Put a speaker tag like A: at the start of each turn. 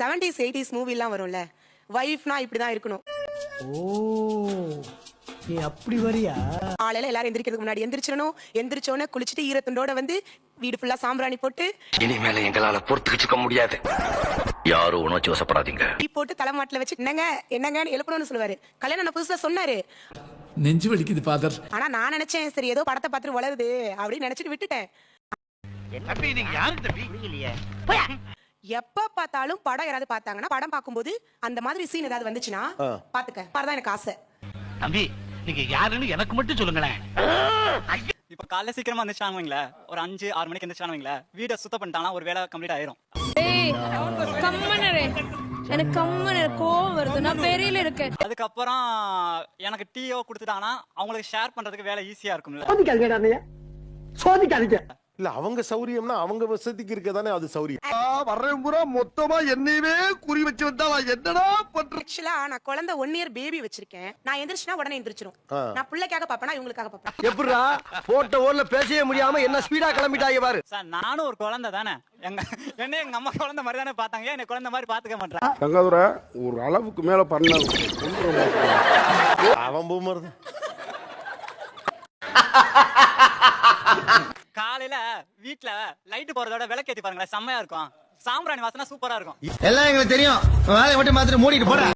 A: 70s 80s மூவிலாம் வரும்ல, வைஃப்னா இப்படிதான் இருக்கணும்.
B: ஓ நீ அப்படி வரியா?
A: காலையில எல்லாரும் எந்திரிக்கிறதுக்கு முன்னாடி எந்திரிச்சிடணும். எந்திரிச்சோடனே குளிச்சுட்டு ஈரத்துண்டோட வந்து வீடு ஃபுல்லா சாம்பிராணி போட்டு
C: இனிமேல எங்களால பொறுத்துக்கிச்சுக்க முடியாது. யாரும் உணர்ச்சி வசப்படாதீங்க.
A: டீ போட்டு தலைமாட்டில வச்சு என்னங்க என்னங்கன்னு எழுப்பணும்னு சொல்லுவாரு. கல்யாணம் புதுசா சொன்னாரு.
D: நெஞ்சு வலிக்குது ஃபாதர்.
A: ஆனா நான் நினைச்சேன் சரி ஏதோ படத்தை பார்த்துட்டு வளருது அப்படின்னு நினைச்சிட்டு விட்டுட்டேன். எப்ப பார்த்தாலும் படம் யாராவது பார்த்தாங்கன்னா படம் பார்க்கும்போது அந்த மாதிரி சீன் ஏதாவது வந்துச்சுன்னா பாத்துக்க மாதிரிதான் எனக்கு ஆசை.
E: தம்பி நீங்க யாருன்னு எனக்கு மட்டும் சொல்லுங்களேன்.
F: இப்ப காலைல சீக்கிரமா எந்திரிச்சானுவீங்களா, ஒரு 5-6 மணிக்கு எந்திரிச்சானுவீங்களா, வீட்டை சுத்தம் பண்ணிட்டானா ஒரு வேலை கம்ப்ளீட் ஆயிரும்.
G: எனக்கு கம்மனே கோவம் வருது. நான் பெரியல இருக்கேன்.
F: அதுக்கப்புறம் எனக்கு டீயோ கொடுத்துட்டாங்கன்னா அவங்களுக்கு ஷேர் பண்றதுக்கு வேலை ஈஸியா இருக்கும்ல.
B: சோதிக்காதீங்க.
H: இல்ல அவங்க சௌரியம்னா அவங்க வசதிக்கு இருக்கதானே அது சௌரியம்.
I: வர்றேன் பூரா மொத்தமா என்னையவே குறி வச்சு வந்தா என்னடா பண்ற?
A: ஆக்சுவலா நான் குழந்தை 1 இயர் பேபி வச்சிருக்கேன். நான் எந்திரிச்சுனா உடனே எந்திரிச்சிரும். நான் பிள்ளைக்காக பாப்பேனா இவங்களுக்காக பாப்பேன்.
I: எப்படிடா போட்ட ஊர்ல பேசவே முடியாம என்ன ஸ்பீடா கிளம்பிட்டாங்க பாரு.
F: சார் நானும் ஒரு குழந்தை தானே, என்ன எங்க அம்மா குழந்தை மாதிரி தானே பாத்தாங்க, என்ன குழந்தை மாதிரி பாத்துக்க மாட்டேன்.
J: தங்காதுரை ஒரு அளவுக்கு மேல பண்ண
H: அவன் பூமர்
F: காலையில வீட்டுல லைட் போறதோட விளக்கேத்தி பாருங்களேன், செம்மையா இருக்கும். சாம்பிராணி வாசனை சூப்பரா இருக்கும்.
I: எல்லாம் எங்களுக்கு தெரியும். வேலையை மட்டும் மாத்திரம் மூடிட்டு போற.